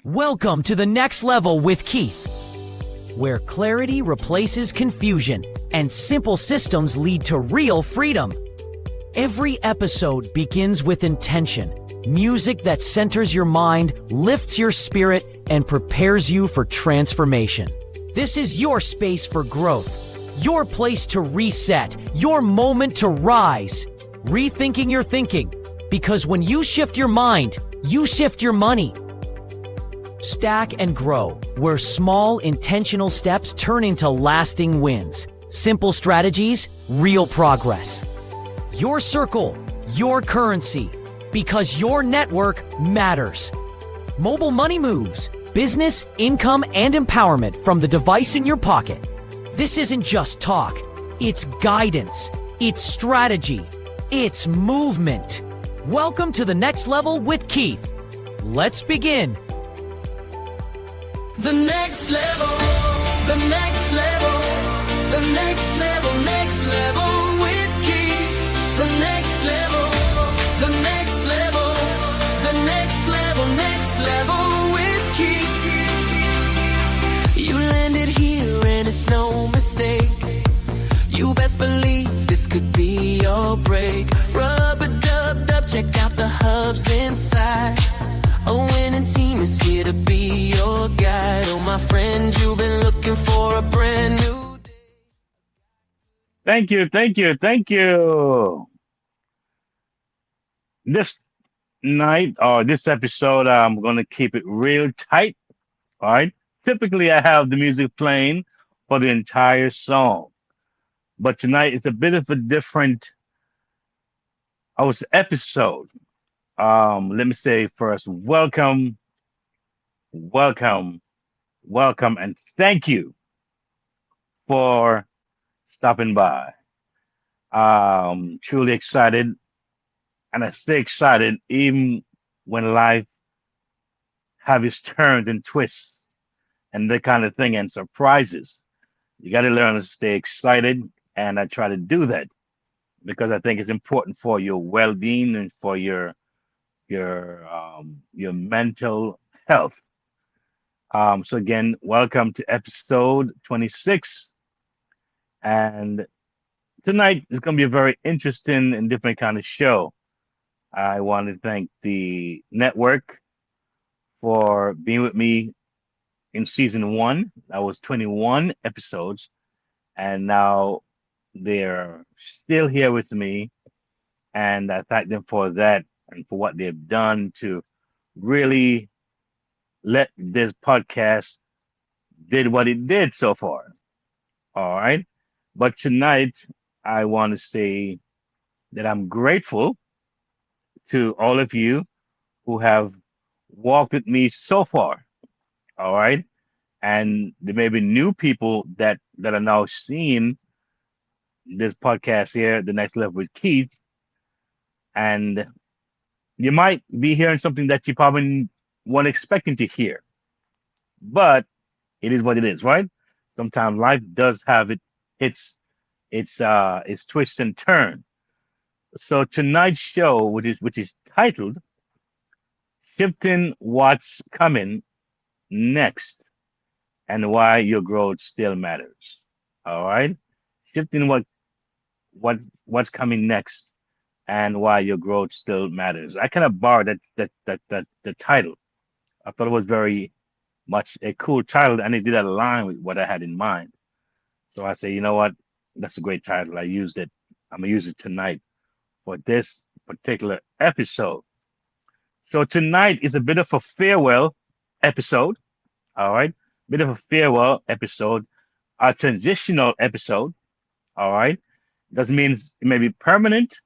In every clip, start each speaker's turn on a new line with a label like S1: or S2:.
S1: Welcome to the next level with Keith, where clarity replaces confusion and simple systems lead to real freedom. Every episode begins with intention, music that centers your mind, lifts your spirit, and prepares you for transformation. This is your space for growth, your place to reset, your moment to rise. Rethinking your thinking, because when you shift your mind, you shift your money. Stack and grow, where small intentional steps turn into lasting wins. Simple strategies, real progress. Your circle, your currency, because your network matters. Mobile money moves, business, income, and empowerment from the device in your pocket. This isn't just talk, it's guidance, it's strategy, it's movement. Welcome to the next level with Keith. Let's begin.
S2: The next level, the next level, the next level, next level with Keith. The next level, the next level, the next level, next level with Keith. You landed here and it's no mistake. You best believe this could be your break. Rub-a-dub-dub, check out the hubs inside. A winning team is here to be your guide. Oh, my friend, you've been looking for a brand new day.
S3: Thank you. This night or this episode, I'm going to keep it real tight. All right. Typically, I have the music playing for the entire song, but tonight it's a bit of a different episode. Let me say first, welcome, and thank you for stopping by. Truly excited, and I stay excited even when life have its turns and twists and that kind of thing and surprises. You got to learn to stay excited, and I try to do that because I think it's important for your well-being and for your mental health. So again, welcome to episode 26, and tonight is going to be a very interesting and different kind of show. I want to thank the network for being with me in season one. That was 21 episodes, and now they're still here with me, and I thank them for that and for what they've done to really let this podcast did what it did so far. All right. But tonight I want to say that I'm grateful to all of you who have walked with me so far. All right. And there may be new people that are now seeing this podcast here, The Next Level with Keith. And you might be hearing something that you probably weren't expecting to hear, but it is what it is, right? Sometimes life does have its twists and turns. So tonight's show, which is titled "Shifting What's Coming Next and Why Your Growth Still Matters." All right, shifting what's coming next and why your growth still matters. I kind of borrowed that the title. I thought it was very much a cool title, and it did align with what I had in mind. So I say, you know what? That's a great title. I used it. I'm gonna use it tonight for this particular episode. So tonight is a bit of a farewell episode. All right, bit of a farewell episode, a transitional episode. All right, doesn't mean it may be permanent.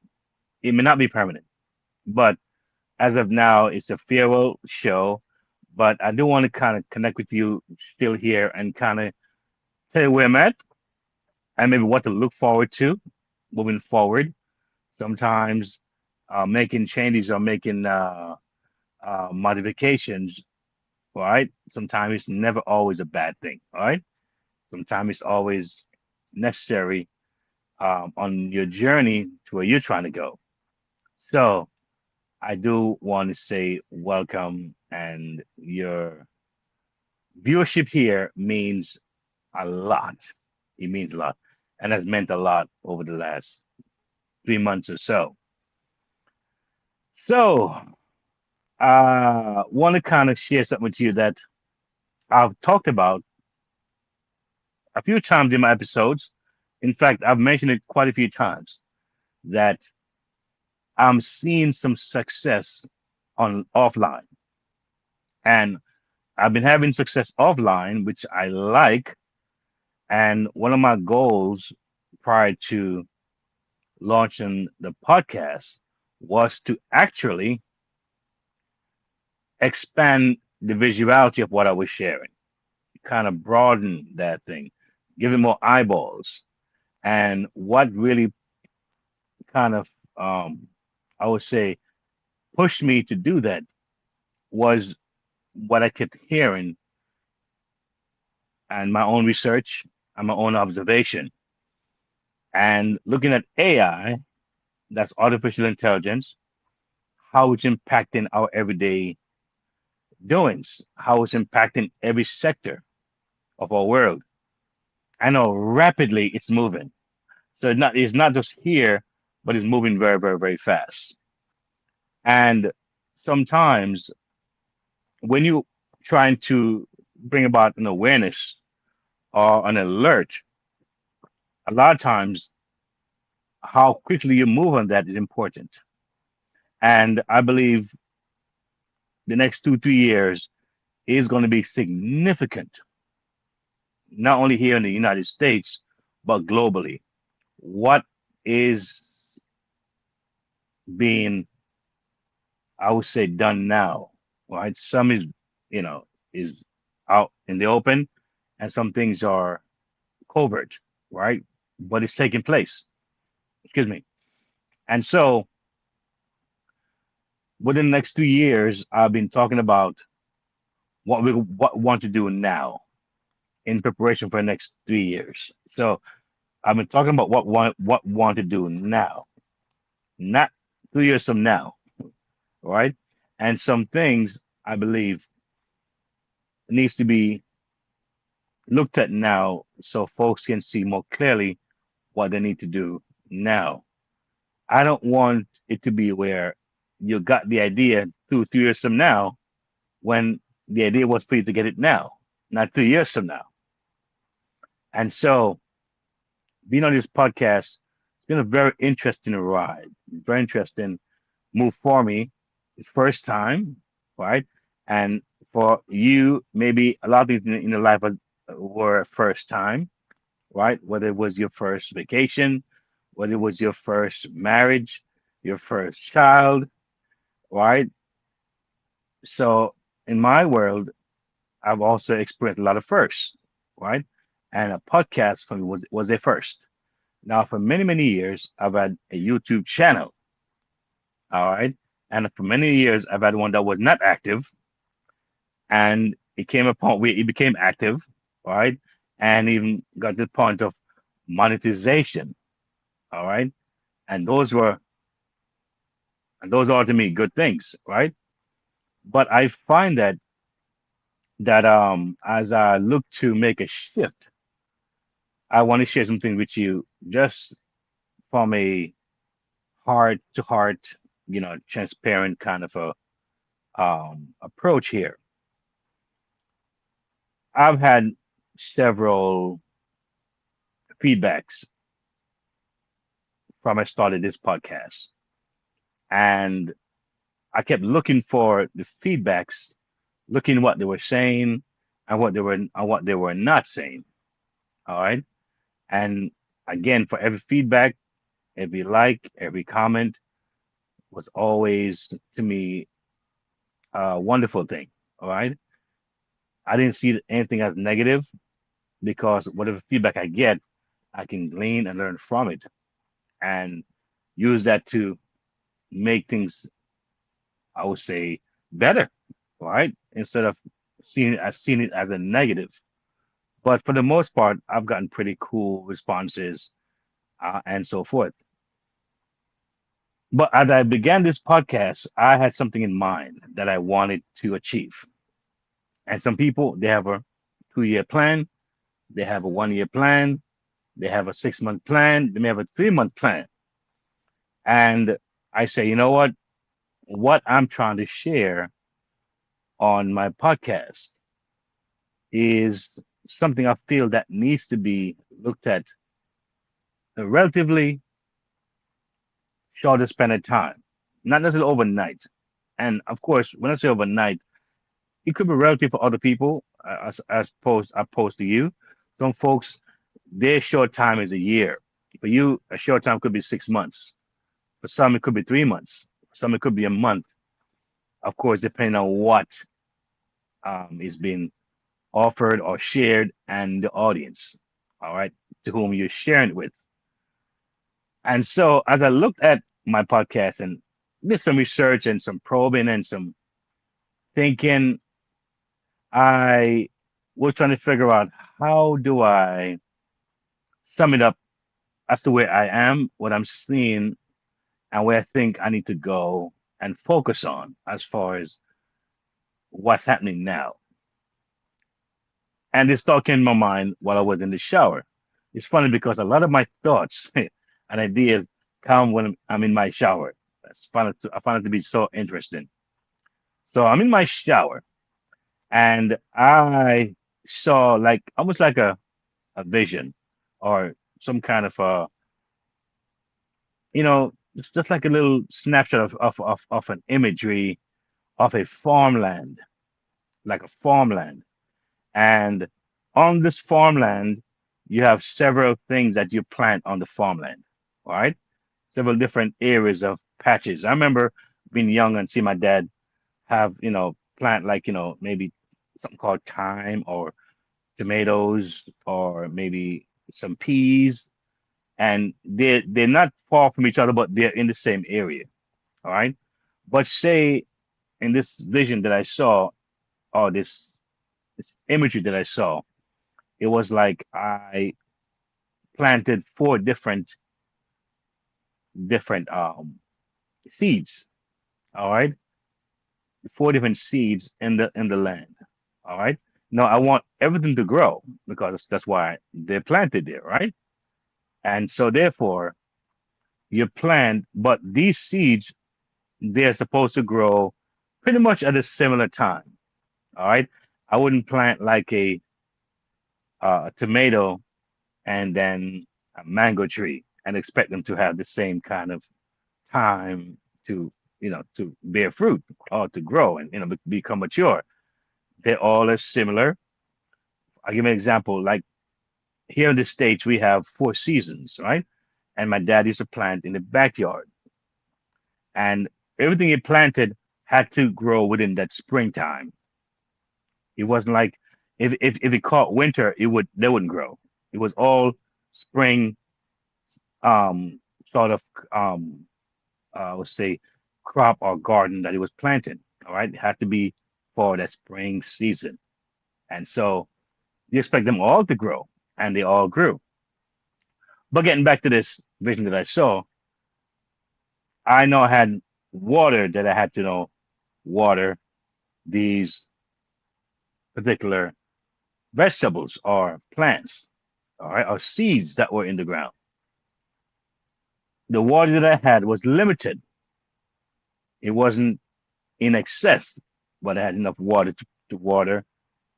S3: It may not be permanent, but as of now, it's a farewell show. But I do want to kind of connect with you still here and kind of tell you where I'm at and maybe what to look forward to moving forward. Sometimes making changes or making modifications, all right? Sometimes it's never always a bad thing, all right? Sometimes it's always necessary on your journey to where you're trying to go. So I do want to say welcome and your viewership here means a lot. It means a lot, and has meant a lot over the last 3 months or so. So, want to kind of share something with you that I've talked about a few times in my episodes. In fact, I've mentioned it quite a few times that I'm seeing some success on offline, and I've been having success offline, which I like. And one of my goals prior to launching the podcast was to actually expand the visuality of what I was sharing, kind of broaden that thing, give it more eyeballs. And what really kind of, um, I would say, pushed me to do that was what I kept hearing and my own research and my own observation. And looking at AI, that's artificial intelligence, how it's impacting our everyday doings, how it's impacting every sector of our world. I know rapidly it's moving. So it's not just here, but it's moving very, very, very fast. And sometimes when you trying to bring about an awareness or an alert, a lot of times how quickly you move on that is important. And I believe the next 2, 3 years is going to be significant, not only here in the United States, but globally. What is being, I would say, done now, right? Some is out in the open, and some things are covert, right? But it's taking place. Excuse me. And so within the next 2 years, I've been talking about what we want to do now in preparation for the next 3 years. So I've been talking about what want to do now, not 2 years from now, right? And some things I believe needs to be looked at now so folks can see more clearly what they need to do now. I don't want it to be where you got the idea 2, 3 years from now when the idea was for you to get it now, not 3 years from now. And so being on this podcast, it's been a very interesting ride, very interesting move for me. It's first time, right? And for you, maybe a lot of things in your life were first time, right? Whether it was your first vacation, whether it was your first marriage, your first child, right? So in my world, I've also experienced a lot of firsts, right? And a podcast for me was a first. Now, for many, many years, I've had a YouTube channel, all right? And for many years, I've had one that was not active, and it came upon where it became active, right? And even got to the point of monetization, all right? And those are to me good things, right? But I find that as I look to make a shift, I want to share something with you just from a heart to heart, transparent kind of a approach here. I've had several feedbacks from I started this podcast, and I kept looking for the feedbacks, looking what they were saying and what they were not saying. All right. And again, for every feedback, every like, every comment was always to me a wonderful thing. All right. I didn't see anything as negative because whatever feedback I get, I can glean and learn from it and use that to make things, I would say, better. All right. Instead of seeing it as a negative. But for the most part, I've gotten pretty cool responses and so forth. But as I began this podcast, I had something in mind that I wanted to achieve. And some people, they have a 2 year plan, they have a 1 year plan, they have a 6 month plan, they may have a 3 month plan. And I say, you know what I'm trying to share on my podcast is something I feel that needs to be looked at a relatively shorter span of time, not necessarily overnight. And of course, when I say overnight, it could be relative for other people, as opposed to you. Some folks, their short time is a year. For you, a short time could be 6 months. For some, it could be 3 months. For some, it could be a month. Of course, depending on what is being offered or shared and the audience, all right, to whom you're sharing it with. And so as I looked at my podcast and did some research and some probing and some thinking, I was trying to figure out how do I sum it up as to where I am, what I'm seeing, and where I think I need to go and focus on as far as what's happening now. And this thought came in my mind while I was in the shower. It's funny because a lot of my thoughts and ideas come when I'm in my shower. I find it to be so interesting. So I'm in my shower and I saw like almost like a vision or some kind of just like a little snapshot of an imagery of a farmland, like a farmland. And on this farmland, you have several things that you plant on the farmland. All right. Several different areas of patches. I remember being young and see my dad have, plant like, maybe something called thyme or tomatoes or maybe some peas. And they're not far from each other, but they're in the same area. All right. But say in this vision that I saw, or this imagery that I saw, it was like I planted four different seeds. All right, four different seeds in the land. All right. Now I want everything to grow because that's why they're planted there, right? And so therefore you plant, but these seeds they're supposed to grow pretty much at a similar time. All right. I wouldn't plant like a tomato and then a mango tree and expect them to have the same kind of time to to bear fruit or to grow and become mature. They all are similar. I'll give you an example. Like here in the States, we have 4 seasons, right? And my dad used to plant in the backyard, and everything he planted had to grow within that springtime. It wasn't like if it caught winter, it would they wouldn't grow. It was all spring, um, sort of let's say crop or garden that he was planting. All right, it had to be for that spring season, and so you expect them all to grow, and they all grew. But getting back to this vision that I saw, I know I had water that I had to water these particular vegetables or plants, all right, or seeds that were in the ground. The water that I had was limited. It wasn't in excess, but I had enough water to water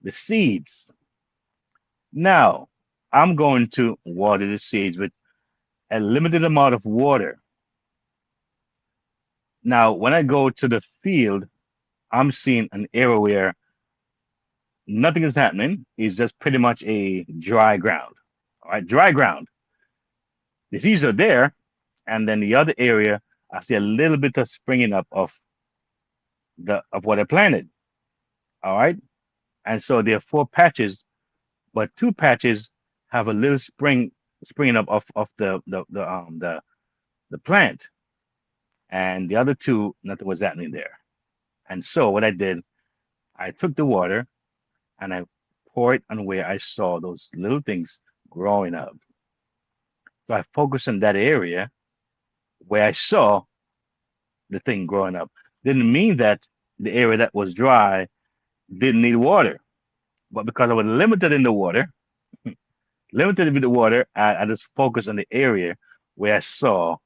S3: the seeds. Now, I'm going to water the seeds with a limited amount of water. Now, when I go to the field, I'm seeing an area where nothing is happening. It's just pretty much a dry ground. All right, dry ground. The seeds are there, and then the other area, I see a little bit of springing up of what I planted. All right, and so there are 4 patches, but 2 patches have a little springing up of the plant, and the other two, nothing was happening there. And so what I did, I took the water and I poured it on where I saw those little things growing up. So I focused on that area where I saw the thing growing up. Didn't mean that the area that was dry didn't need water, but because I was limited in the water, limited with the water, I just focused on the area where I saw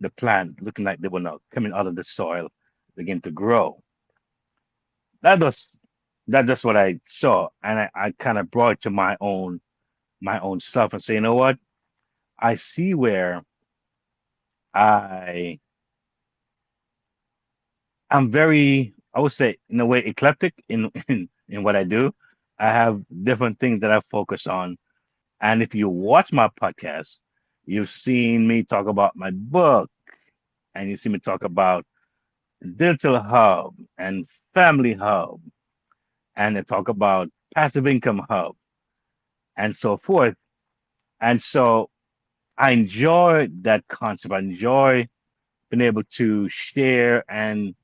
S3: the plant looking like they were not coming out of the soil, begin to grow. That was that's just what I saw, and I kind of brought it to my own stuff and say, you know what? I see where I I'm very, I would say, in a way, eclectic in what I do. I have different things that I focus on, and if you watch my podcast, you've seen me talk about my book, and you see me talk about digital hub and family hub, and I talk about passive income hub and so forth. And so I enjoy that concept. I enjoy being able to share and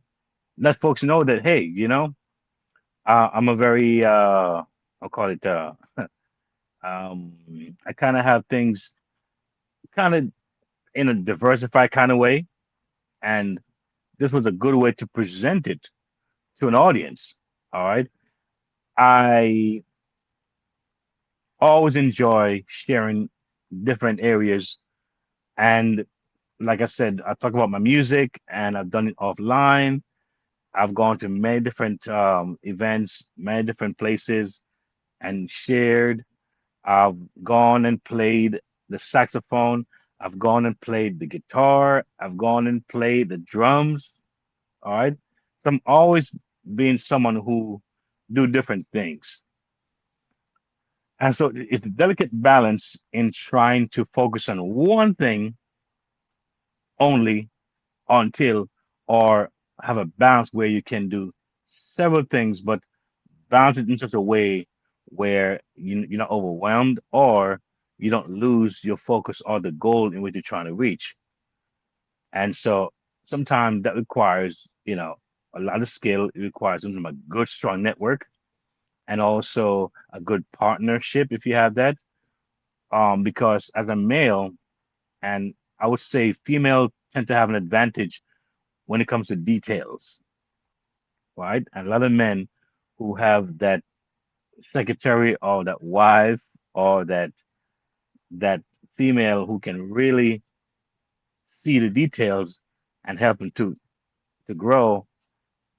S3: let folks know that, hey, I'm a very I'll call it um I kind of have things kind of in a diversified kind of way, and this was a good way to present it to an audience. All right. I always enjoy sharing different areas, and like I said, I talk about my music and I've done it offline. I've gone to many different events, many different places and shared. I've gone and played the saxophone. I've gone and played the guitar. I've gone and played the drums. All right. So I'm always being someone who do different things. And so it's a delicate balance in trying to focus on one thing only until, or have a balance where you can do several things, but balance it in such a way where you're not overwhelmed or you don't lose your focus or the goal in which you're trying to reach. And so sometimes that requires, a lot of skill. It requires something a good, strong network and also a good partnership if you have that. Because as a male, and I would say female tend to have an advantage when it comes to details, right? And a lot of men who have that secretary or that wife or that female who can really see the details and help them to grow.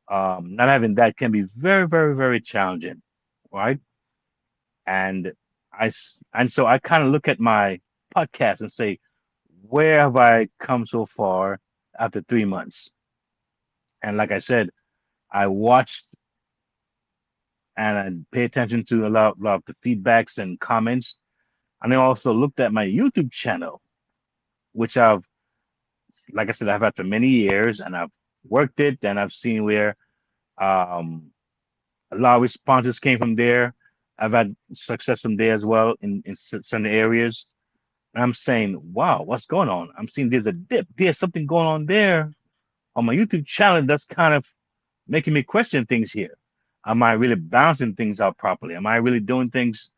S3: Not having that can be very, very, very challenging, right? And and so I kind of look at my podcast and say, where have I come so far after 3 months? And like I said, I watched and I pay attention to lot of the feedbacks and comments. And I also looked at my YouTube channel, which like I said, I've had for many years and I've worked it and I've seen where um, a lot of responses came from there. I've had success from there as well in certain areas. And I'm saying, wow, what's going on? I'm seeing there's a dip. There's something going on there on my YouTube channel that's kind of making me question things here. Am I really balancing things out properly? Am I really doing things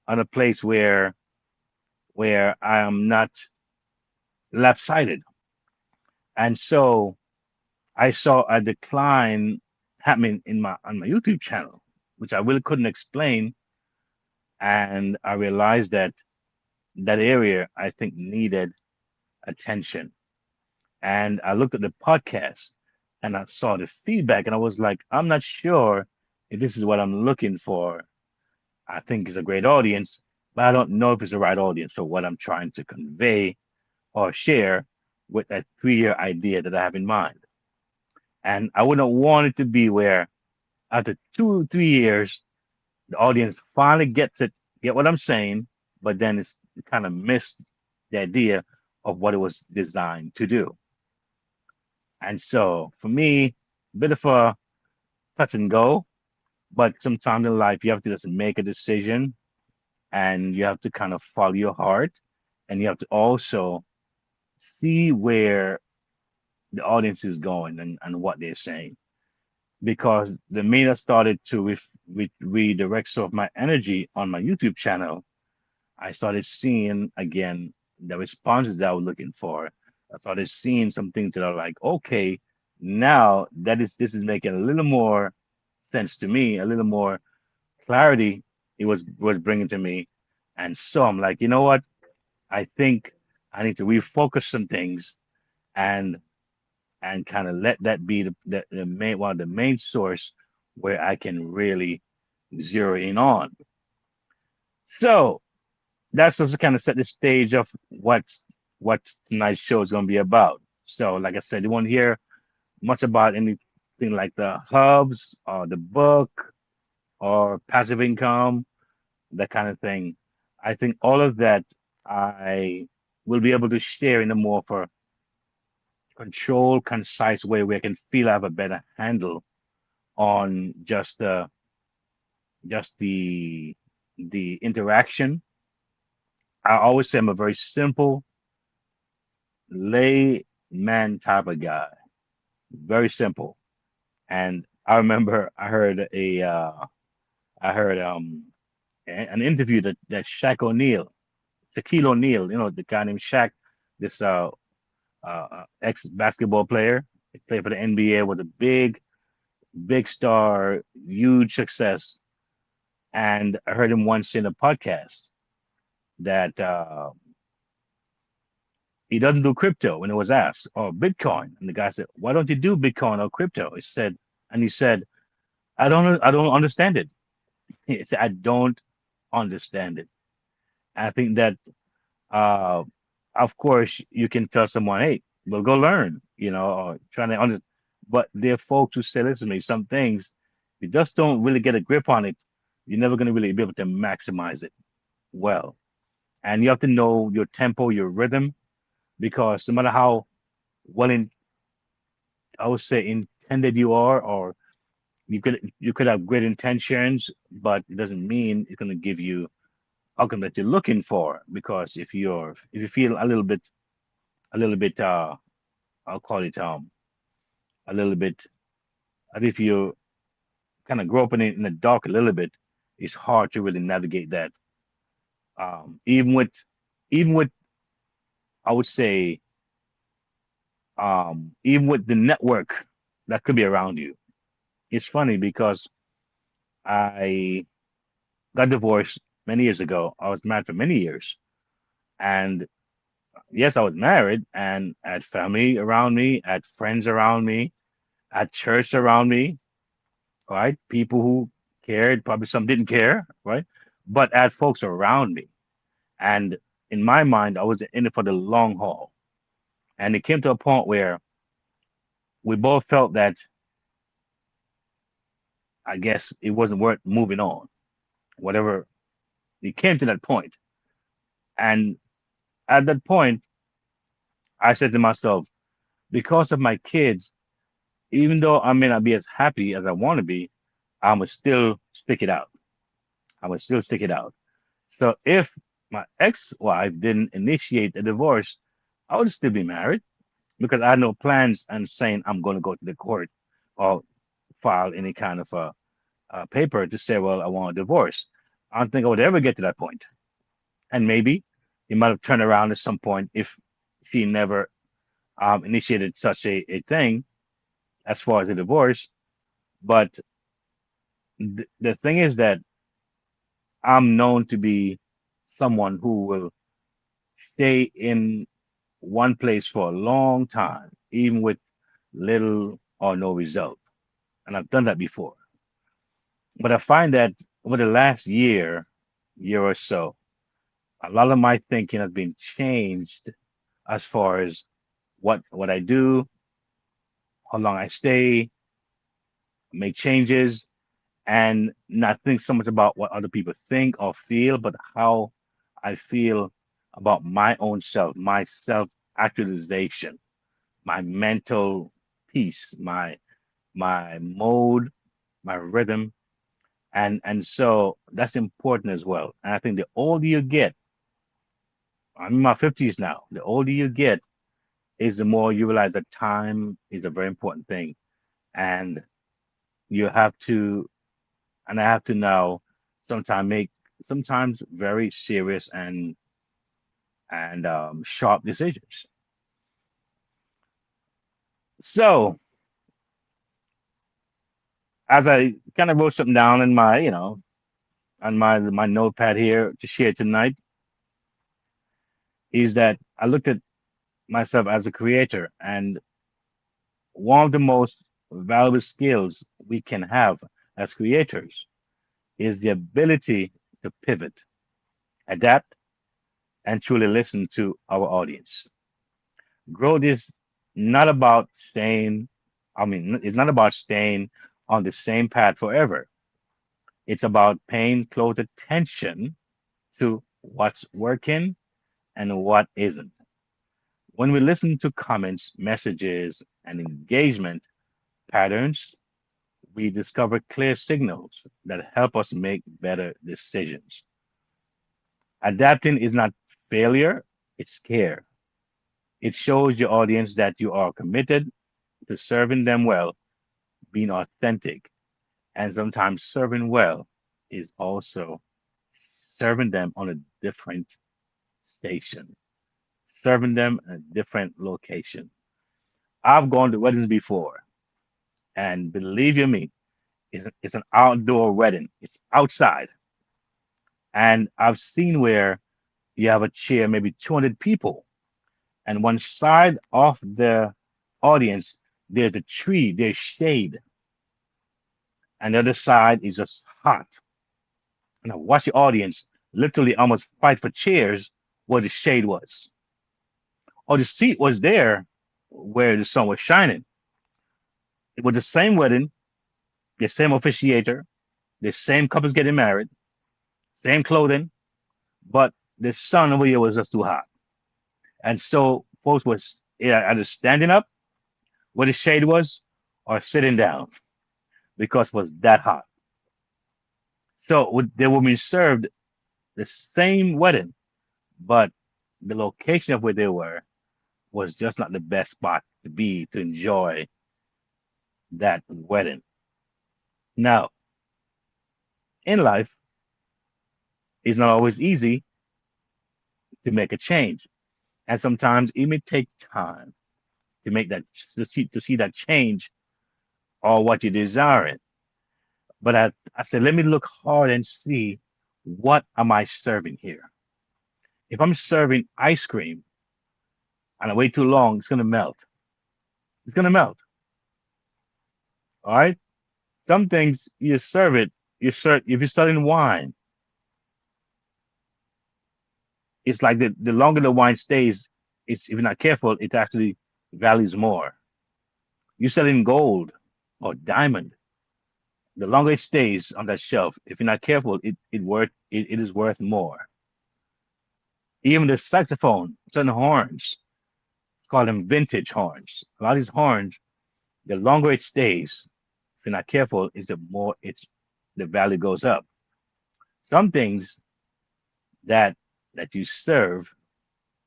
S3: on a place where I am not left-sided? And so I saw a decline happening in my on my YouTube channel, which I really couldn't explain. And I realized that that area I think needed attention. And I looked at the podcast and I saw the feedback and I was like, I'm not sure if this is what I'm looking for. I think it's a great audience, but I don't know if it's the right audience for what I'm trying to convey or share with that 3 year idea that I have in mind. And I wouldn't want it to be where after 2 3 years, the audience finally gets it, get what I'm saying, but then it's kind of missed the idea of what it was designed to do. And so for me, a bit of a touch and go, but sometimes in life you have to just make a decision and you have to kind of follow your heart and you have to also see where the audience is going and what they're saying. Because the minute I started to redirect some of my energy on my YouTube channel, I started seeing again the responses that I was looking for. I started seeing some things that are like, okay, Now that is this is making a little more sense to me, a little more clarity it was bringing to me. And so I'm like, you know what? I think I need to refocus some things and kind of let that be the main one of the main source where I can really zero in on. So that's also kind of set the stage of what tonight's show is going to be about. So like I said, you won't hear much about anything like the hubs or the book or passive income, that kind of thing. I think all of that I will be able to share in a more for controlled, concise way where I can feel I have a better handle on just the interaction. I always say I'm a very simple layman type of guy, very simple. And I remember I heard an interview that Shaquille O'Neal, the guy named Shaq, this ex basketball player, he played for the NBA, was a big star, huge success. And I heard him once in a podcast that he doesn't do crypto when it was asked, or Bitcoin. And the guy said, "Why don't you do Bitcoin or crypto?" He said, "I don't understand it." He said, "I don't understand it." I think that, uh, of course, you can tell someone, "Hey, well, go learn," or trying to understand. But there are folks who say, "Listen to me, some things you just don't really get a grip on it. You're never going to really be able to maximize it well, and you have to know your tempo, your rhythm, because no matter how well in I would say intended you are, or you could have great intentions, but it doesn't mean it's going to give you outcome that you're looking for. Because if you feel a little bit I'll call it a little bit as if you kind of grow up in the dark a little bit, it's hard to really navigate that. Even with I would say even with the network that could be around you. It's funny because I got divorced many years ago. I was married for many years. And yes, I was married and I had family around me, I had friends around me, I had church around me, right? People who cared, probably some didn't care, right? But I had folks around me. And in my mind, I was in it for the long haul. And it came to a point where we both felt that I guess it wasn't worth moving on. Whatever, it came to that point. And at that point, I said to myself, because of my kids, even though I may not be as happy as I want to be, I would still stick it out. I would still stick it out. So if my ex-wife didn't initiate a divorce, I would still be married because I had no plans and saying I'm going to go to the court or file any kind of a paper to say, well, I want a divorce. I don't think I would ever get to that point. And maybe he might have turned around at some point if she never initiated such a thing as far as a divorce. But the thing is that I'm known to be someone who will stay in one place for a long time, even with little or no result. And I've done that before. But I find that over the last year or so, a lot of my thinking has been changed as far as what I do, how long I stay, make changes, and not think so much about what other people think or feel, but how I feel about my own self, my self actualization, my mental peace, my mode, my rhythm, and so that's important as well. And I think the older you get, I'm in my 50s now. The older you get, is the more you realize that time is a very important thing, and you have to and I have to now sometimes make sometimes very serious and sharp decisions. So, as I kind of wrote something down in my, on my notepad here to share tonight, is that I looked at myself as a creator, and one of the most valuable skills we can have as creators is the ability to pivot, adapt, and truly listen to our audience. Growth is not about staying, it's not about staying on the same path forever. It's about paying close attention to what's working and what isn't. When we listen to comments, messages, and engagement patterns, we discover clear signals that help us make better decisions. Adapting is not failure, it's care. It shows your audience that you are committed to serving them well, being authentic, and sometimes serving well is also serving them on a different station, serving them in a different location. I've gone to weddings before, and believe you me, it's an outdoor wedding. It's outside, and I've seen where you have a chair, maybe 200 people, and one side of the audience there's a tree, there's shade, and the other side is just hot. And I watch the audience literally almost fight for chairs where the shade was, or the seat was there where the sun was shining. It was the same wedding, the same officiator, the same couples getting married, same clothing, but the sun over here was just too hot. And so folks was either standing up where the shade was or sitting down because it was that hot. So they were being served the same wedding, but the location of where they were was just not the best spot to be to enjoy that wedding. Now, in life, it's not always easy to make a change, and sometimes it may take time to make that to see that change or what you're desiring. But I said, let me look hard and see what am I serving here. If I'm serving ice cream and I wait too long, it's gonna melt. It's gonna melt. All right. Some things you serve it. You serve if you're selling wine, it's like the longer the wine stays, it's if you're not careful, it actually values more. You're selling gold or diamond. The longer it stays on that shelf, if you're not careful, it is worth more. Even the saxophone, certain horns, call them vintage horns. A lot of these horns, the longer it stays, if you're not careful, is the more it's the value goes up. Some things that you serve,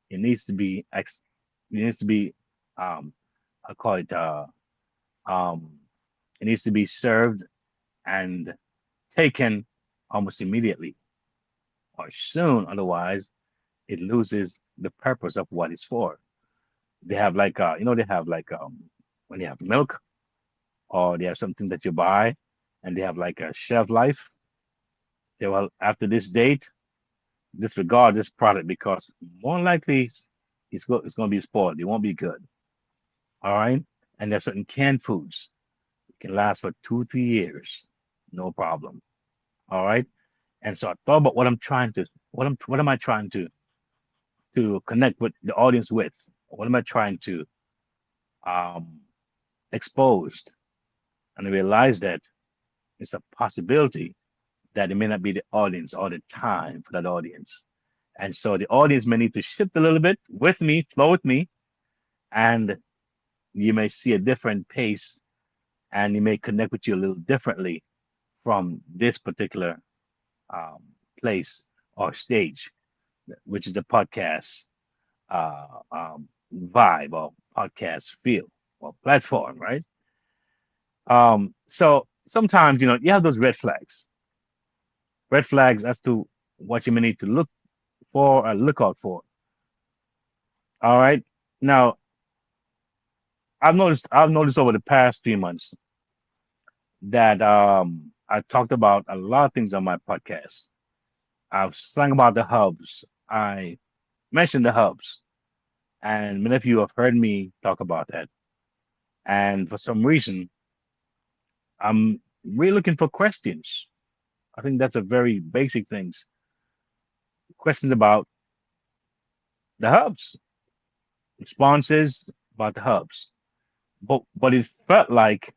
S3: it needs to be it needs to be um I call it um it needs to be served and taken almost immediately or soon, otherwise it loses the purpose of what it's for. They have like they have like when they have milk or they have something that you buy and they have like a shelf life. Say, well, after this date, disregard this product because more likely it's going to be spoiled. It won't be good. All right. And there's certain canned foods it can last for 2, 3 years, no problem. All right. And so I thought about what I'm trying to what am I trying to connect with the audience with? What am I trying to um expose? And I realized that it's a possibility that it may not be the audience or the time for that audience. And so the audience may need to shift a little bit with me, flow with me, and you may see a different pace and it may connect with you a little differently from this particular um, place or stage, which is the podcast vibe or podcast feel or platform, right? So sometimes, you have those red flags as to what you may need to look for or look out for. All right. Now, I've noticed over the past 3 months that I talked about a lot of things on my podcast. I've sang about the hubs. I mentioned the hubs, and many of you have heard me talk about that. And for some reason, I'm really looking for questions. I think that's a very basic things. Questions about the hubs, responses about the hubs. But it felt like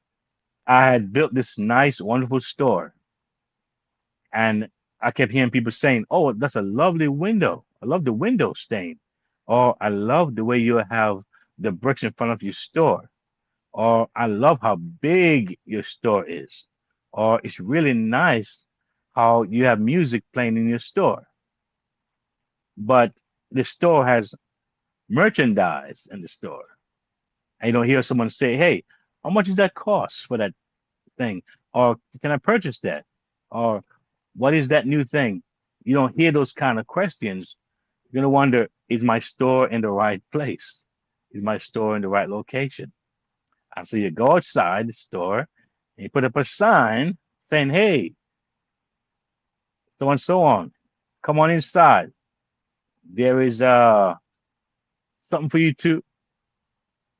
S3: I had built this nice, wonderful store, and I kept hearing people saying, "Oh, that's a lovely window. I love the window stain," or "I love the way you have the bricks in front of your store," or "I love how big your store is," or "It's really nice how you have music playing in your store." But the store has merchandise in the store, and you don't hear someone say, "Hey, how much does that cost for that thing?" Or "Can I purchase that?" Or "What is that new thing?" You don't hear those kind of questions. You're gonna wonder, is my store in the right place? Is my store in the right location? And so you go outside the store and you put up a sign saying, "Hey, so and so on, come on inside. There is something for you to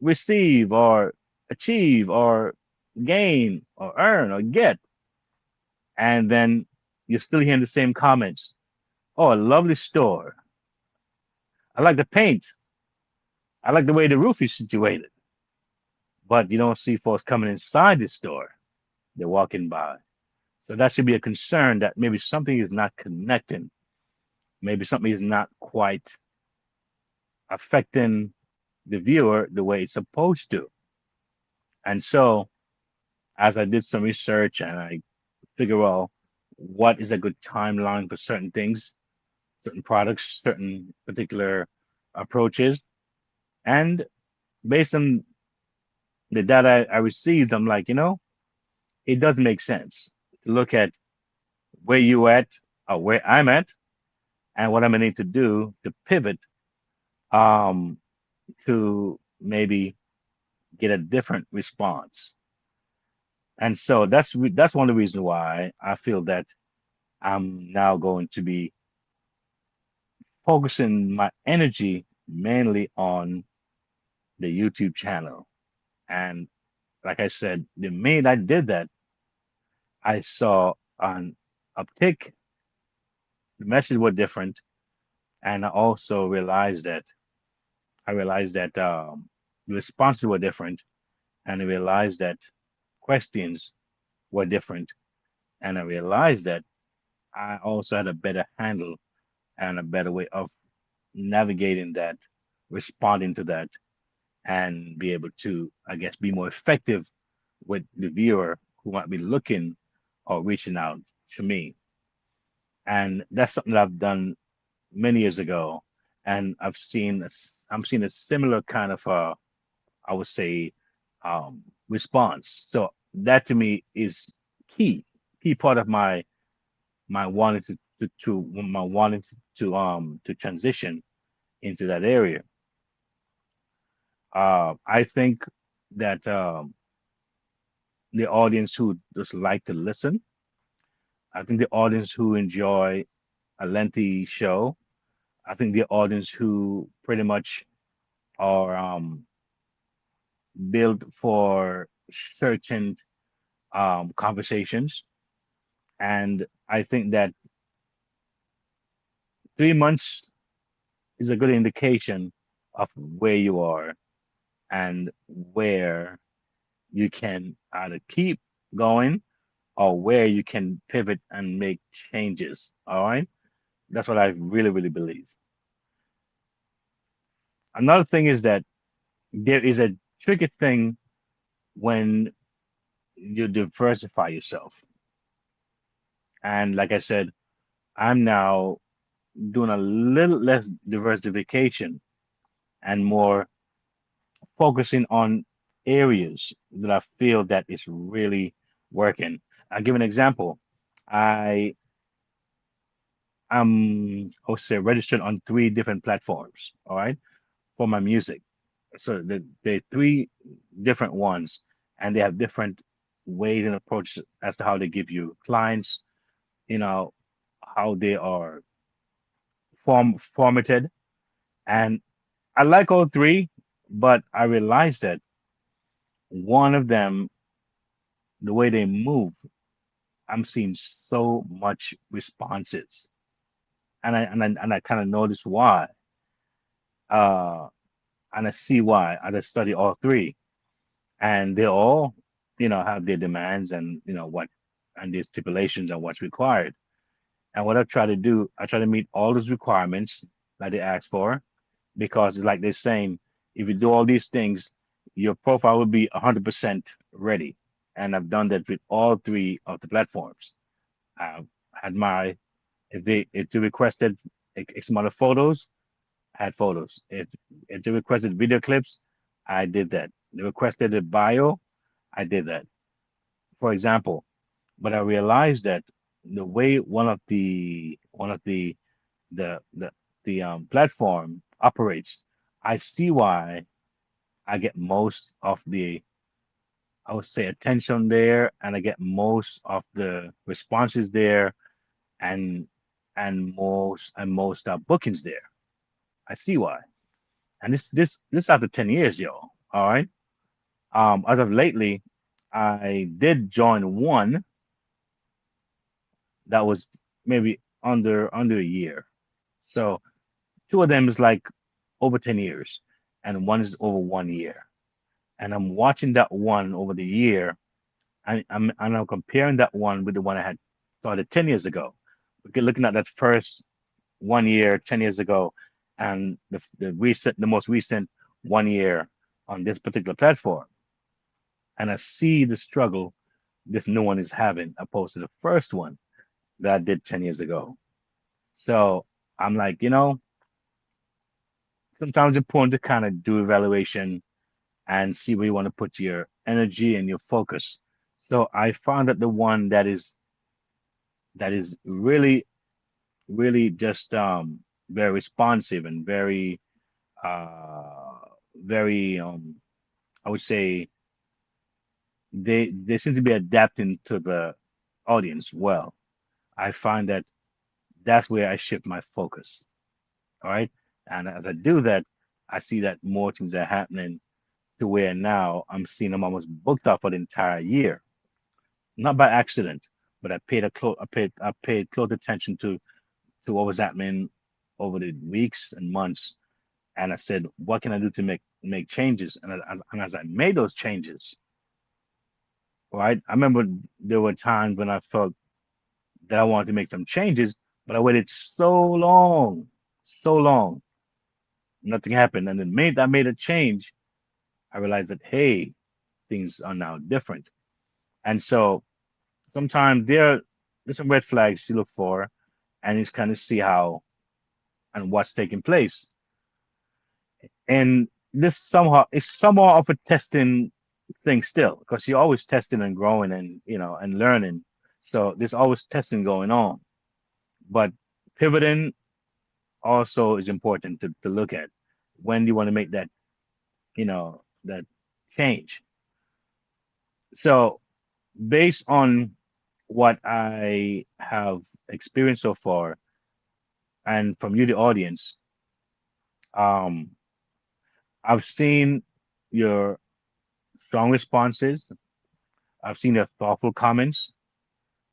S3: receive or achieve or gain or earn or get." And then you're still hearing the same comments. "Oh, a lovely store. I like the paint. I like the way the roof is situated." But you don't see folks coming inside the store. They're walking by. So that should be a concern that maybe something is not connecting. Maybe something is not quite affecting the viewer the way it's supposed to. And so, as I did some research and I figure out what is a good timeline for certain things, certain products, certain particular approaches, and based on the data I received, I'm like, it does make sense to look at where you at or where I'm at and what I'm gonna need to do to pivot um, to maybe get a different response. And so that's one of the reasons why I feel that I'm now going to be focusing my energy mainly on the YouTube channel. And like I said, the minute I did that, I saw an uptick. The message was different, and I also realized that the responses were different, and I realized that questions were different, and I realized that I also had a better handle and a better way of navigating that, responding to that, and be able to, I guess, be more effective with the viewer who might be looking or reaching out to me. And that's something that I've done many years ago, and I'm seeing a similar kind of I would say response. So that to me is key, key part of my wanting to my wanting to transition into that area. I think that the audience who just like to listen, I think the audience who enjoy a lengthy show, I think the audience who pretty much are built for certain conversations, and I think that 3 months is a good indication of where you are and where you can either keep going or where you can pivot and make changes. All right. That's what I really, really believe. Another thing is that there is a tricky thing when you diversify yourself. And like I said, I'm now doing a little less diversification and more focusing on areas that I feel that is really working. I'll give an example. I am, I would say, registered on three different platforms, all right, for my music. So the three different ones, and they have different ways and approaches as to how they give you clients, you know, how they are formatted. And I like all three, but I realized that one of them, the way they move, I'm seeing so much responses, and I kind of notice why, uh, and I see why as I study all three, and they all, have their demands and what, and their stipulations and what's required. And what I try to do, I try to meet all those requirements that they ask for, because it's like they're saying, if you do all these things, your profile will be 100% ready. And I've done that with all three of the platforms. I've had my, if they requested X amount of photos, I had photos. If they requested video clips, I did that. They requested a bio, I did that. For example, but I realized that the way one of the platform operates, I see why I get most of the, I would say, attention there, and I get most of the responses there, and most bookings there. I see why, and this after 10 years, yo. All right. As of lately, I did join one that was maybe under a year. So two of them is like over 10 years, and one is over 1 year. And I'm watching that one over the year, and I'm comparing that one with the one I had started 10 years ago. We're looking at that first 1 year 10 years ago, and the most recent 1 year on this particular platform, and I see the struggle this new one is having opposed to the first one that I did 10 years ago. So I'm like, sometimes it's important to kind of do evaluation and see where you want to put your energy and your focus. So I found that the one that is really, really just very responsive and uh very I would say they seem to be adapting to the audience well. I find that that's where I shift my focus. All right. And as I do that, I see that more things are happening to where now I'm seeing them almost booked up for the entire year. Not by accident, but I paid close attention to what was happening over the weeks and months, and I said, what can I do to make changes? And as I made those changes, right, I remember there were times when I felt that I wanted to make some changes, but I waited so long, nothing happened. And the minute I made a change, I realized that, hey, things are now different. And so sometimes there's some red flags you look for, and you kind of see how and what's taking place. And this somehow is somehow of a testing thing still, because you're always testing and growing and and learning. So there's always testing going on. But pivoting also is important to look at when you want to make that change. So based on what I have experienced so far, and from you, the audience, um, I've seen your strong responses. I've seen your thoughtful comments,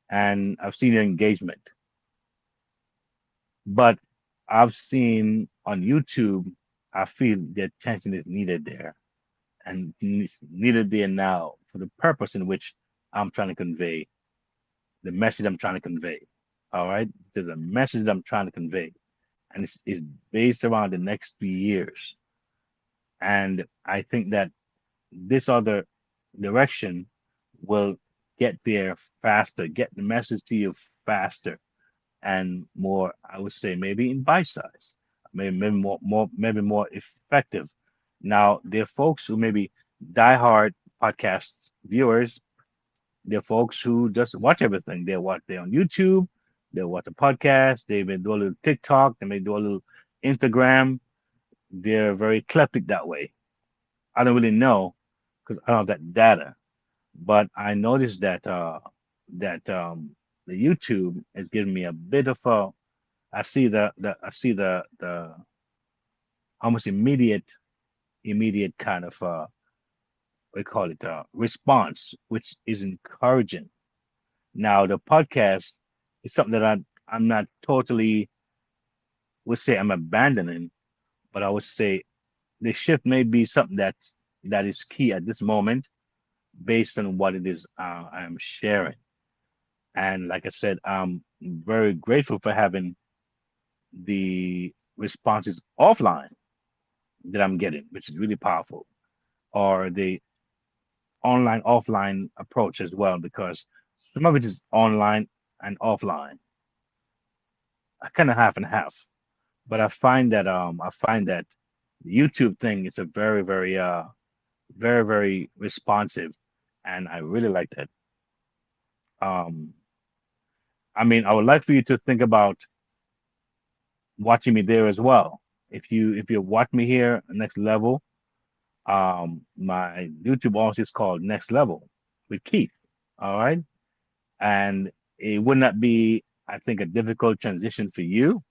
S3: and I've seen your engagement. But I've seen on YouTube, I feel the attention is needed there, and it's needed there now for the purpose in which I'm trying to convey, the message I'm trying to convey. All right. There's a message that I'm trying to convey, and it's based around the next 3 years. And I think that this other direction will get there faster, get the message to you faster and more, I would say, maybe in bite size, maybe more effective. Now, there are folks who maybe diehard podcast viewers. There are folks who just watch everything. They're on YouTube, they watch a podcast, they may do a little TikTok, they may do a little Instagram. They're very eclectic that way. I don't really know because I don't have that data. But I noticed that the YouTube is giving me a bit of a. I see the almost immediate kind of we call it response, which is encouraging. Now the podcast is something that I'm not totally would say I'm abandoning, but I would say the shift may be something that is key at this moment based on what it is I'm sharing. And like I said, I'm very grateful for having the responses offline that I'm getting, which is really powerful, or the online offline approach as well, because some of it is online and offline, kind of half and half. But I find that the YouTube thing is a very responsive, and I really like that. Um, I mean, I would like for you to think about watching me there as well. If you watch me here, next level, my YouTube also is called Next Level with Keith. All right, and it would not be, I think, a difficult transition for you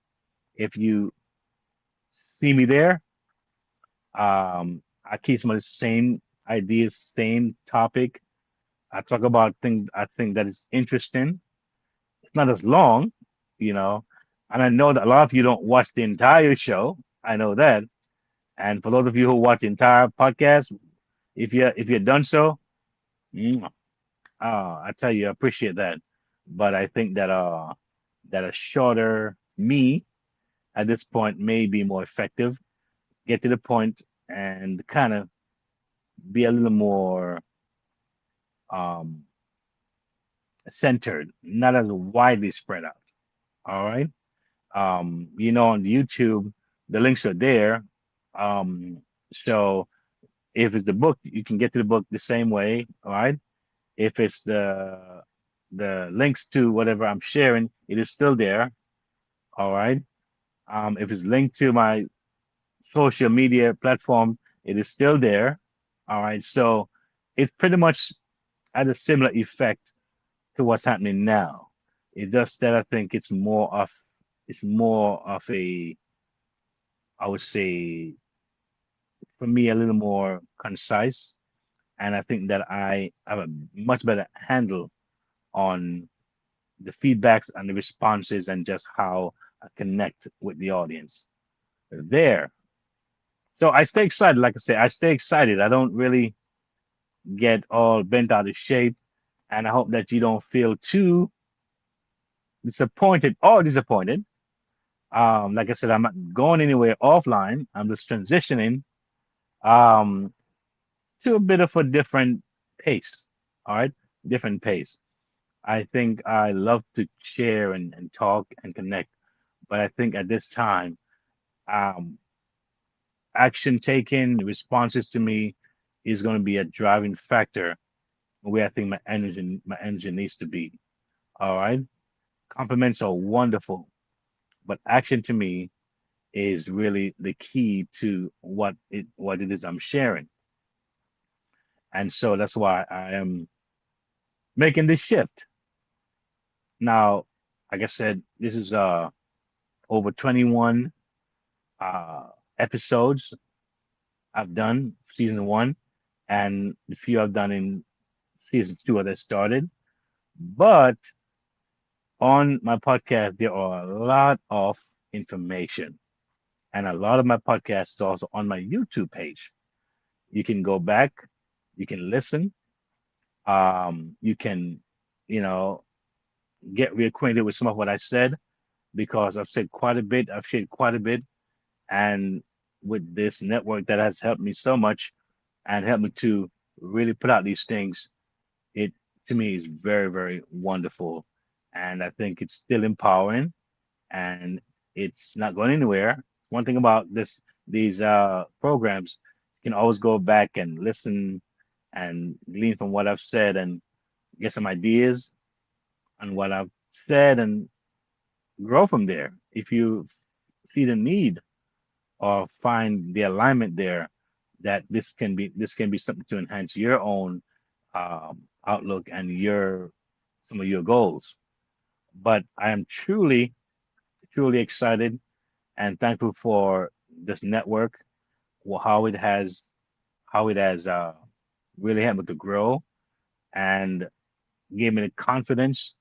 S3: if you see me there. I keep some of the same ideas, same topic. I talk about things I think that is interesting. It's not as long, you know, and I know that a lot of you don't watch the entire show. I know that. And for those of you who watch the entire podcast, if you're done so, mm, I tell you, I appreciate that. But I think that a shorter me at this point may be more effective. Get to the point and kind of be a little more um, centered, not as widely spread out. All right. You know, on YouTube, the links are there. Um, so if it's the book, you can get to the book the same way. All right. If it's the links to whatever I'm sharing, it is still there. All right. If it's linked to my social media platform, it is still there. All right. So it pretty much had a similar effect to what's happening now. It does that. I think it's more of a, I would say, for me, a little more concise. And I think that I have a much better handle on the feedbacks and the responses and just how I connect with the audience there. So I stay excited. Like I say, I stay excited. I don't really get all bent out of shape. And I hope that you don't feel too disappointed or disappointed. Like I said, I'm not going anywhere offline. I'm just transitioning um, to a bit of a different pace. All right, different pace. I think I love to share and talk and connect, but I think at this time, um, action taken, responses to me is going to be a driving factor where I think my energy needs to be. All right, compliments are wonderful, but action to me is really the key to what it is I'm sharing. And so that's why I am making this shift. Now, like I said, this is over 21 uh episodes I've done season one, and the few I've done in season two that started. But on my podcast, there are a lot of information. And a lot of my podcast is also on my YouTube page. You can go back, you can listen, you can, you know, get reacquainted with some of what I said because I've said quite a bit, I've shared quite a bit, and with this network that has helped me so much and helped me to really put out these things, it to me is very wonderful, and I think it's still empowering, and it's not going anywhere. One thing about these programs, you can always go back and listen and glean from what I've said and get some ideas on what I've said and grow from there. If you see the need or find the alignment there, that this can be something to enhance your own outlook and your some of your goals. But I am truly excited and thankful for this network, how it has really helped me to grow and gave me the confidence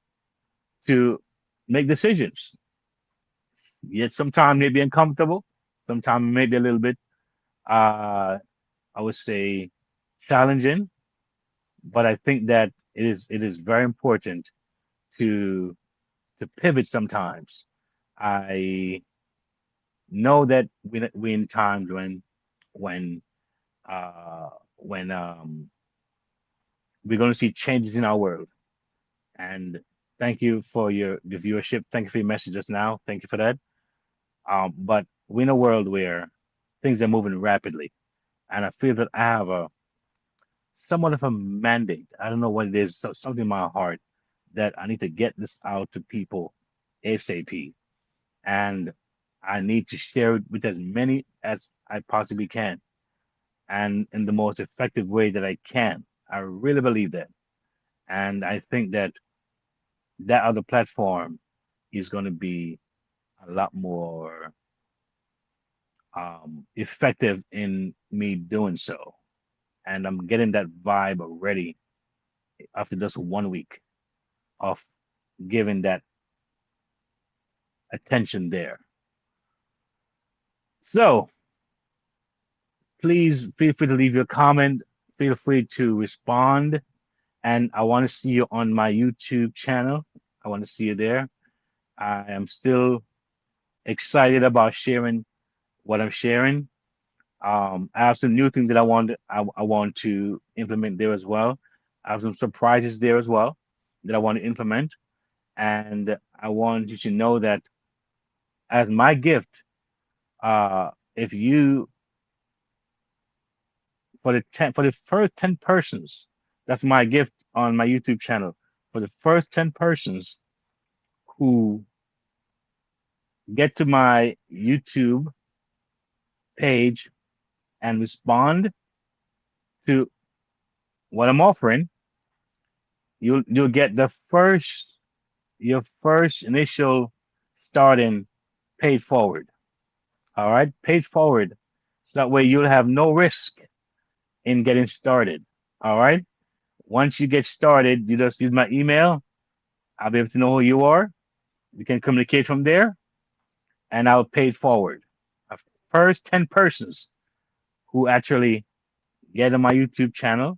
S3: to make decisions. Yet sometimes may be uncomfortable, sometimes maybe a little bit, uh, I would say, challenging. But I think that it is very important to pivot sometimes. I know that we in times when uh, when we're going to see changes in our world. And thank you for the viewership. Thank you for your message just now. Thank you for that. But we're in a world where things are moving rapidly, and I feel that I have a somewhat of a mandate. I don't know what it is, something in my heart that I need to get this out to people ASAP, and I need to share it with as many as I possibly can, and in the most effective way that I can. I really believe that, and I think that that other platform is going to be a lot more effective in me doing so. And I'm getting that vibe already after just 1 week of giving that attention there. So please feel free to leave your comment. Feel free to respond. And I want to see you on my YouTube channel. I want to see you there. I am still excited about sharing what I'm sharing. I have some new things that I want to implement there as well. I have some surprises there as well that I want to implement, and I want you to know that as my gift, if you for the first 10 persons, that's my gift on my YouTube channel. For the first 10 persons who get to my YouTube page and respond to what I'm offering, you'll get the first your first initial starting paid forward. All right, paid forward. So that way you'll have no risk in getting started. All right. Once you get started, you just use my email. I'll be able to know who you are. We can communicate from there, and I'll pay it forward. The first 10 persons who actually get on my YouTube channel,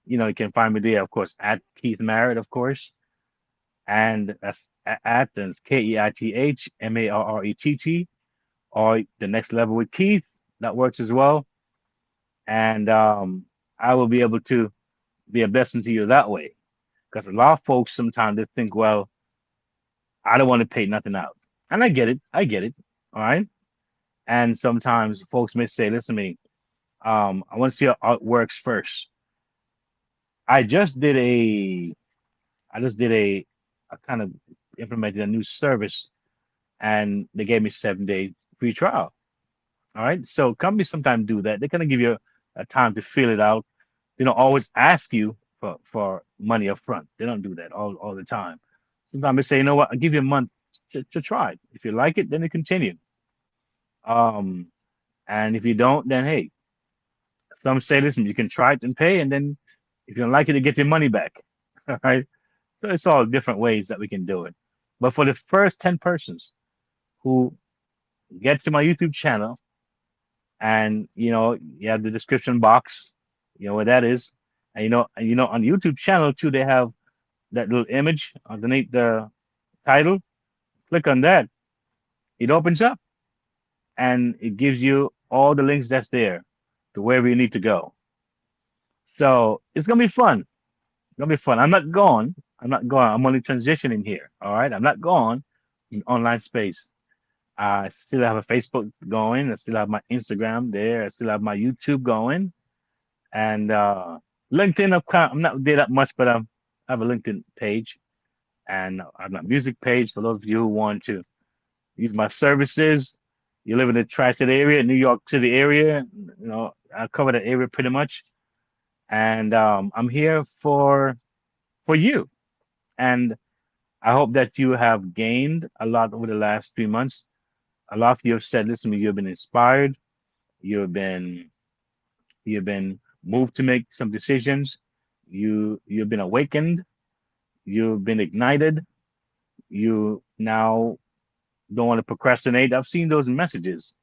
S3: you can find me there, of course, at Keith Marriott, of course, and that's at and KeithMarrett, or the next level with Keith. That works as well, and I will be able to be a blessing to you that way. Because a lot of folks sometimes they think, well, I don't want to pay nothing out, and I get it, all right. And sometimes folks may say, listen to me, I want to see how it works first. I just did a, I just did a kind of implemented a new service, and they gave me 7 day free trial. All right. So companies sometimes do that. They're gonna give you a time to fill it out. They don't always ask you for money up front. They don't do that all the time. Sometimes they say, you know what, I'll give you a month to try it. If you like it, then you continue. Um, and if you don't, then hey, some say, listen, you can try it and pay, and then if you don't like it, you get your money back. All right. So it's all different ways that we can do it. But for the first 10 persons who get to my YouTube channel, and you have the description box, you know where that is. And on the YouTube channel too, they have that little image underneath the title. Click on that. It opens up and it gives you all the links that's there to wherever you need to go. So it's gonna be fun. It's gonna be fun. I'm not gone. I'm not gone. I'm only transitioning here. All right. I'm not gone in online space. I still have a Facebook going. I still have my Instagram there. I still have my YouTube going. And LinkedIn, I'm not there that much, but I have a LinkedIn page, and I have my music page for those of you who want to use my services. You live in the tri-state area, New York City area. I cover that area pretty much. and I'm here for you. And I hope that you have gained a lot over the last 3 months. A lot of you have said, listen to me, you've been inspired, you've been you've been moved to make some decisions, you've been awakened, you've been ignited, you now don't want to procrastinate. I've seen those messages.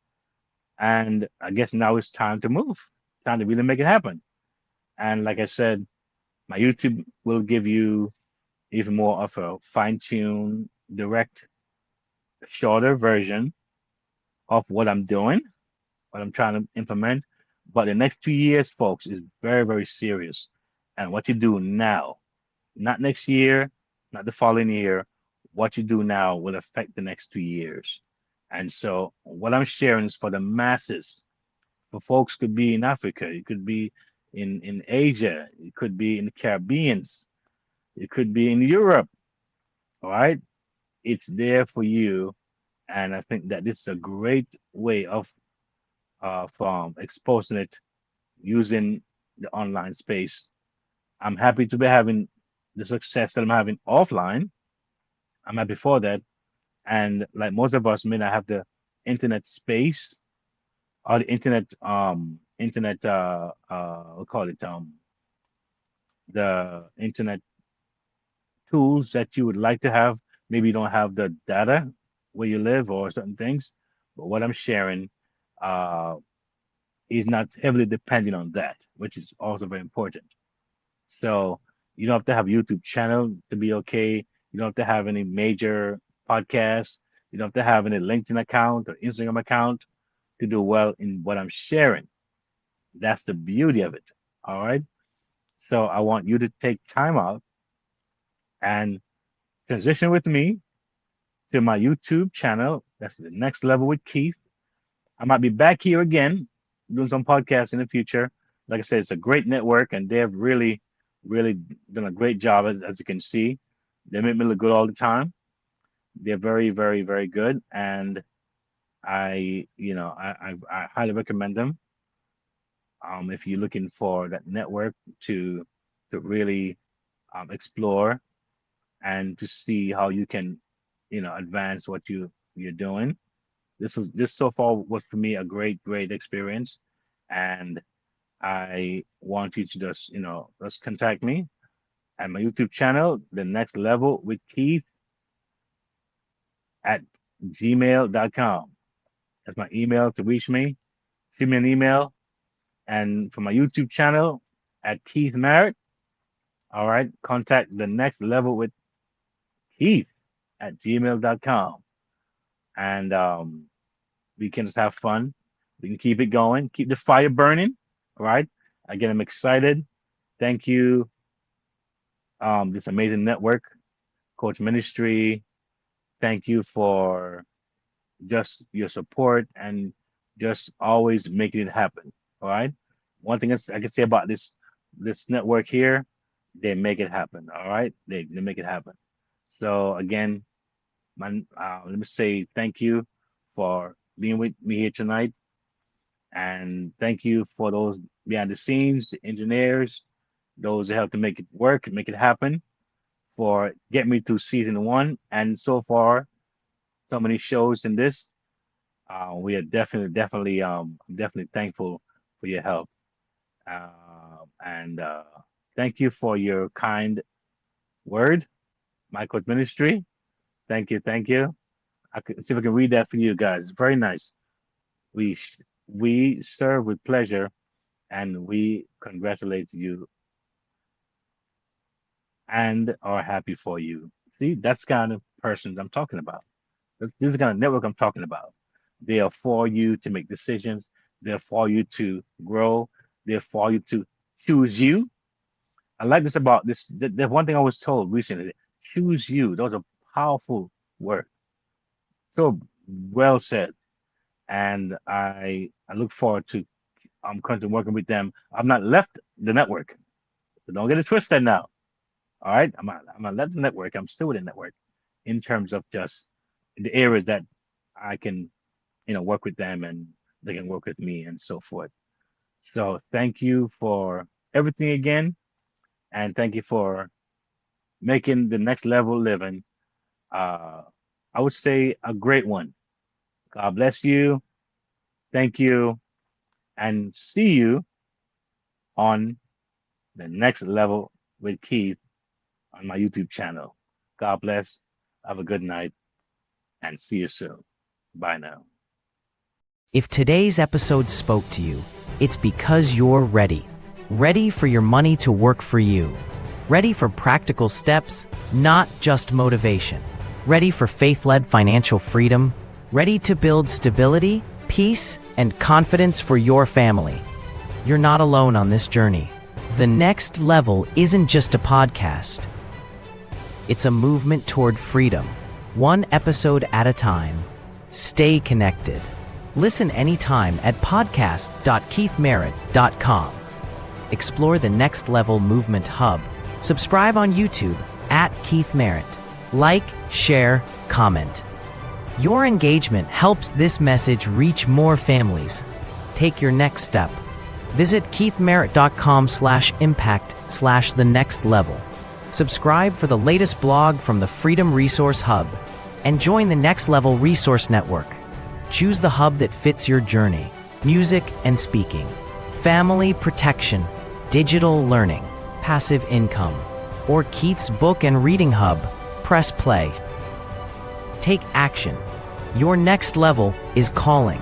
S3: And I guess now it's time to move, time to really make it happen. And like I said, my YouTube will give you even more of a fine-tuned, direct, shorter version of what I'm doing, what I'm trying to implement. But the next 2 years, folks, is very, very serious. And what you do now, not next year, not the following year, what you do now will affect the next 2 years. And so what I'm sharing is for the masses. For folks could be in Africa, it could be in Asia, it could be in the Caribbean, it could be in Europe. All right. It's there for you. And I think that this is a great way of exposing it using the online space. I'm happy to be having the success that I'm having offline. I'm happy for that. And like most of us may not have the internet space or the internet we call it the internet tools that you would like to have. Maybe you don't have the data where you live or certain things. But what I'm sharing uh is not heavily dependent on that, which is also very important. So you don't have to have a YouTube channel to be okay. You don't have to have any major podcasts. You don't have to have any LinkedIn account or Instagram account to do well in what I'm sharing. That's the beauty of it. All right. So I want you to take time out and transition with me to my YouTube channel. That's the next level with Keith. I might be back here again doing some podcasts in the future. Like I said, it's a great network and they have really, really done a great job as you can see. They make me look good all the time. They're very, very, very good. And I highly recommend them. If you're looking for that network to really explore and to see how you can, advance what you're doing. This so far was for me a great, great experience, and I want you to just contact me at my YouTube channel, The Next Level with Keith at gmail.com. That's my email to reach me. Shoot me an email, and for my YouTube channel at Keith Merritt. All right, contact The Next Level with Keith at gmail.com, and we can just have fun. We can keep it going, keep the fire burning. All right. Again, I'm excited. Thank you. This amazing network, Coach Ministry. Thank you for just your support and just always making it happen. All right. One thing I can say about this network here, they make it happen. All right. They make it happen. So again, let me say thank you for being with me here tonight. And thank you for those behind the scenes, the engineers, those that help to make it work, make it happen, for getting me through season 1. And so far, so many shows in this. We are definitely thankful for your help. And thank you for your kind word, Michael's Ministry. Thank you, thank you. I can see if I can read that for you guys. It's very nice. We we serve with pleasure, and we congratulate you and are happy for you. See, that's the kind of persons I'm talking about. This is the kind of network I'm talking about. They are for you to make decisions. They're for you to grow. They're for you to choose you. I like this about this. The one thing I was told recently: choose you. Those are powerful words. So well said. And I look forward to currently working with them. I've not left the network, so don't get it twisted now. All right, I'm not left the network. I'm still with the network in terms of just the areas that I can work with them and they can work with me and so forth. So thank you for everything again. And thank you for making the next level living, uh, I would say, a great one. God bless you. Thank you. And see you on the next level with Keith on my YouTube channel. God bless. Have a good night and see you soon. Bye now.
S1: If today's episode spoke to you, it's because you're ready. Ready for your money to work for you. Ready for practical steps, not just motivation. Ready for faith-led financial freedom. Ready to build stability, peace, and confidence for your family. You're not alone on this journey. The Next Level isn't just a podcast. It's a movement toward freedom, one episode at a time. Stay connected. Listen anytime at podcast.keithmerritt.com. Explore the Next Level Movement Hub. Subscribe on YouTube at Keith Merritt. Like, share, comment. Your engagement helps this message reach more families. Take your next step. Visit keithmerritt.com/impact/the next level. Subscribe for the latest blog from the Freedom Resource Hub and join the Next Level Resource Network. Choose the hub that fits your journey: music and speaking, family protection, digital learning, passive income, or Keith's book and reading hub. Press play. Take action. Your next level is calling.